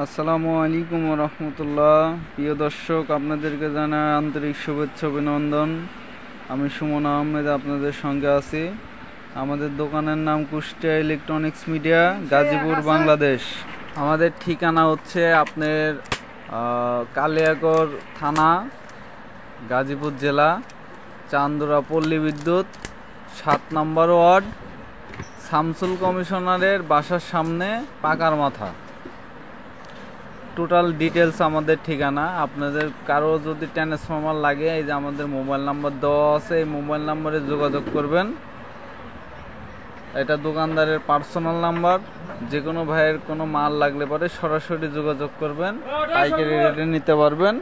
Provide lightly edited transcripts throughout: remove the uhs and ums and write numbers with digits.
আসসালামু আলাইকুম রহমতুল্লাহ। প্রিয় দর্শক, আপনাদেরকে জানাই আন্তরিক শুভেচ্ছা অভিনন্দন। আমি সুমন আহমেদ আপনাদের সঙ্গে আছি। আমাদের দোকানের নাম কুষ্টিয়া ইলেকট্রনিক্স মিডিয়া, গাজীপুর, বাংলাদেশ। আমাদের ঠিকানা হচ্ছে আপনার কালিয়াকৈর থানা, গাজীপুর জেলা, চান্দুরা পল্লী বিদ্যুৎ, 7 নম্বর ওয়ার্ড, শামসুল কমিশনারের বাসার সামনে, পাকার মাথা। টোটাল ডিটেলস আমাদের ঠিকানা। আপনাদের কারো যদি ট্রান্সফরমার লাগে, এই যে আমাদের মোবাইল নাম্বার দেওয়া আছে, এই মোবাইল নাম্বারে যোগাযোগ করবেন। এটা দোকানদারের পার্সোনাল নাম্বার। যে কোনো ভাইয়ের কোনো মাল লাগলে পরে সরাসরি যোগাযোগ করবেন, পাইকারি রেটে নিতে পারবেন।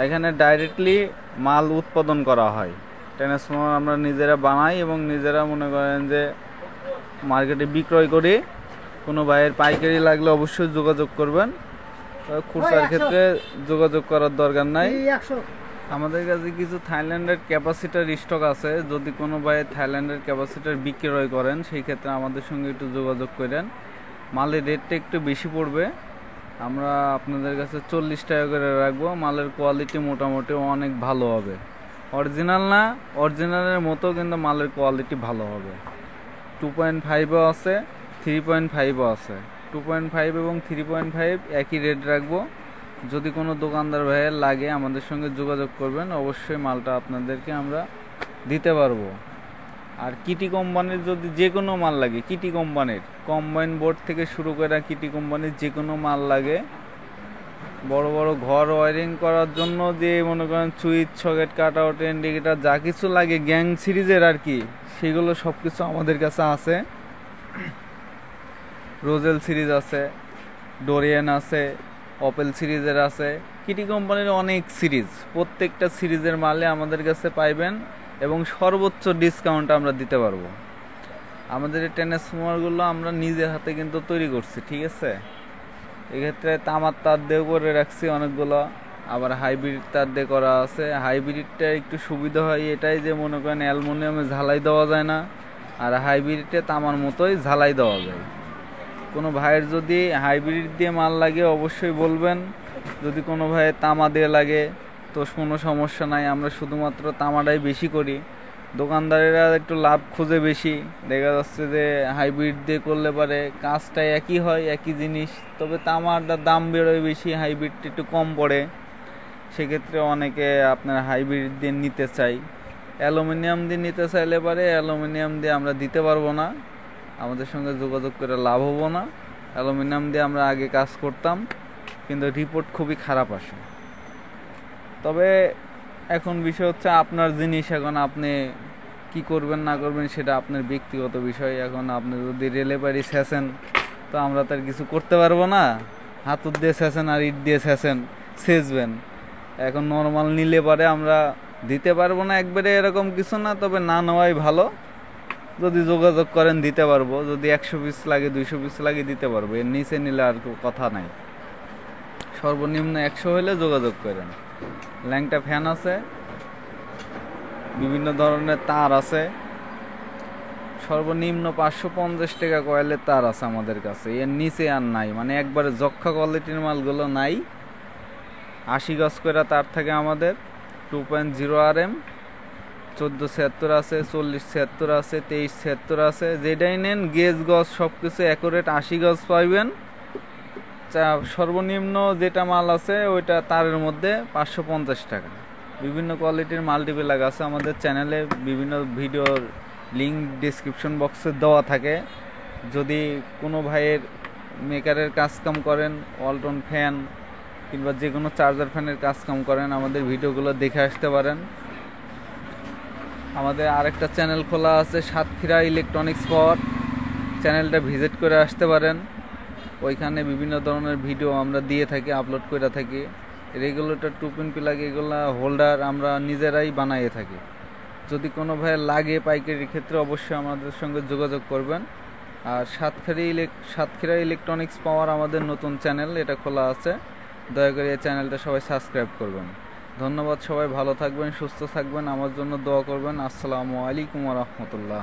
এখানে ডাইরেক্টলি মাল উৎপাদন করা হয়। ট্রান্সফরমার আমরা নিজেরা বানাই এবং নিজেরা মনে করেন যে মার্কেটে বিক্রয় করি। কোনো ভাইয়ের পাইকারি লাগলে অবশ্যই যোগাযোগ করবেন। খুচরার ক্ষেত্রে যোগাযোগ করার দরকার নাই। আমাদের কাছে কিছু থাইল্যান্ডের ক্যাপাসিটার স্টক আছে। যদি কোনো ভাই থাইল্যান্ডের ক্যাপাসিটার বিক্রয় করেন, সেই ক্ষেত্রে আমাদের সঙ্গে একটু যোগাযোগ করেন। মালের রেটটা একটু বেশি পড়বে। আমরা আপনাদের কাছে 40 টাকা করে রাখবো। মালের কোয়ালিটি মোটামুটি অনেক ভালো হবে। অরিজিনাল না, অরিজিনালের মতো, কিন্তু মালের কোয়ালিটি ভালো হবে। 2.5ও আছে, 3.5ও আছে। 2.5 এবং 3.5 একই রেট রাখবো। যদি কোনো দোকানদার ভাইয়ের লাগে, আমাদের সঙ্গে যোগাযোগ করবেন। অবশ্যই মালটা আপনাদেরকে আমরা দিতে পারবো। আর কিটি কোম্পানির যদি যে কোনো মাল লাগে, কিটি কোম্পানির কম্বাইন বোর্ড থেকে শুরু করে কিটি কোম্পানির যে কোনো মাল লাগে, বড় বড় ঘর ওয়ারিং করার জন্য যে মনে করেন switch, socket, cut out, indicator যা কিছু লাগে গ্যাং সিরিজের আর কি, সেগুলো সব কিছু আমাদের কাছে আছে। রোজেল সিরিজ আছে, ডোরিয়ান আছে, অপেল সিরিজের আছে, কিটি কোম্পানির অনেক সিরিজ। প্রত্যেকটা সিরিজের মালে আমাদের কাছে পাইবেন এবং সর্বোচ্চ ডিসকাউন্ট আমরা দিতে পারবো। আমাদের এই ট্রান্সফরমারগুলো আমরা নিজের হাতে কিন্তু তৈরি করছি, ঠিক আছে। এক্ষেত্রে তামার তার দিয়ে করে রাখছি অনেকগুলো, আবার হাইব্রিড তার দিয়ে করা আছে। হাইব্রিডটা একটু সুবিধা হয় এটাই যে মনে করেন অ্যালুমিনিয়ামে ঝালাই দেওয়া যায় না, আর হাইব্রিডে তামার মতোই ঝালাই দেওয়া যায়। কোনো ভাইয়ের যদি হাইব্রিড দিয়ে মাল লাগে অবশ্যই বলবেন। যদি কোনো ভাইয়ের তামা দিয়ে লাগে তো কোনো সমস্যা নাই, আমরা শুধুমাত্র তামাটাই বেশি করি। দোকানদারেরা একটু লাভ খুঁজে বেশি, দেখা যাচ্ছে যে হাইব্রিড দিয়ে করলে পারে কাজটা একই হয়, একই জিনিস, তবে তামারটার দাম বেরোয় বেশি, হাইব্রিডটা একটু কম পড়ে। সেক্ষেত্রে অনেকে আপনার হাইব্রিড দিয়ে নিতে চাই। অ্যালুমিনিয়াম দিয়ে নিতে চাইলে পারে অ্যালুমিনিয়াম দিয়ে আমরা দিতে পারবো না, আমাদের সঙ্গে যোগাযোগ করে লাভ হবো না। অ্যালুমিনিয়াম দিয়ে আমরা আগে কাজ করতাম, কিন্তু রিপোর্ট খুবই খারাপ আসে। তবে এখন বিষয় হচ্ছে আপনার জিনিস, এখন আপনি কি করবেন না করবেন সেটা আপনার ব্যক্তিগত বিষয়। এখন আপনি যদি রেলে পারি ছেঁচেন, তো আমরা তার কিছু করতে পারবো না। হাতুর দিয়ে ছেঁচেন আর ইট দিয়ে ছেঁচবেন। এখন নর্মাল নিলে পারে আমরা দিতে পারবো না একবারে, এরকম কিছু না, তবে না নেওয়াই ভালো। যদি যোগাযোগ করেন দিতে পারবো। যদি 100 পিস লাগে, 200 পিস লাগে দিতে পারবো। এর নিচে নিলে আর কথা নাই। সর্বনিম্ন 100 হলে যোগাযোগ করেন। ল্যাংটা ফ্যান আছে, বিভিন্ন ধরনের তার আছে। সর্বনিম্ন 550 টাকা কয়েলের তার আছে আমাদের কাছে, এর নিচে আর নাই। মানে একবারে যক্ষা কোয়ালিটির মালগুলো নাই। 80 গজ করে তার থাকে আমাদের। 2.0 RM, 1476 আছে, 4076 আছে, 2376 আছে। যেটাই নেন গেজ গজ সব কিছু অ্যাকুরেট 80 গজ পাইবেন। সর্বনিম্ন যেটা মাল আছে ওইটা তারের মধ্যে 550 টাকা। বিভিন্ন কোয়ালিটির মাল্টিপ্লাগ আছে আমাদের চ্যানেলে, বিভিন্ন ভিডিওর লিঙ্ক ডিসক্রিপশন বক্সে দেওয়া থাকে। যদি কোনো ভাইয়ের মেকারের কাজকাম করেন, ওয়ালটন ফ্যান কিংবা যে কোনো চার্জার ফ্যানের কাজকাম করেন, আমাদের ভিডিওগুলো দেখে আসতে পারেন। আমাদের আরেকটা চ্যানেল খোলা আছে, সাতক্ষীরা ইলেকট্রনিক্স পাওয়ার। চ্যানেলটা ভিজিট করে আসতে পারেন। ওইখানে বিভিন্ন ধরনের ভিডিও আমরা দিয়ে থাকি, আপলোড করে থাকি। রেগুলেটর, টুপিন প্লাগ, এগুলা হোল্ডার আমরা নিজেরাই বানিয়ে থাকি। যদি কোনো ভাই লাগে পাইকারির ক্ষেত্রে অবশ্যই আমাদের সঙ্গে যোগাযোগ করবেন। আর সাতক্ষীরা ইলেকট্রনিক্স পাওয়ার আমাদের নতুন চ্যানেল, এটা খোলা আছে। দয়া করে এই চ্যানেলটা সবাই সাবস্ক্রাইব করবেন। ধন্যবাদ। সবাই ভালো থাকবেন, সুস্থ থাকবেন, আমার জন্য দোয়া করবেন। আসসালামু আলাইকুম ওয়া রাহমাতুল্লাহ।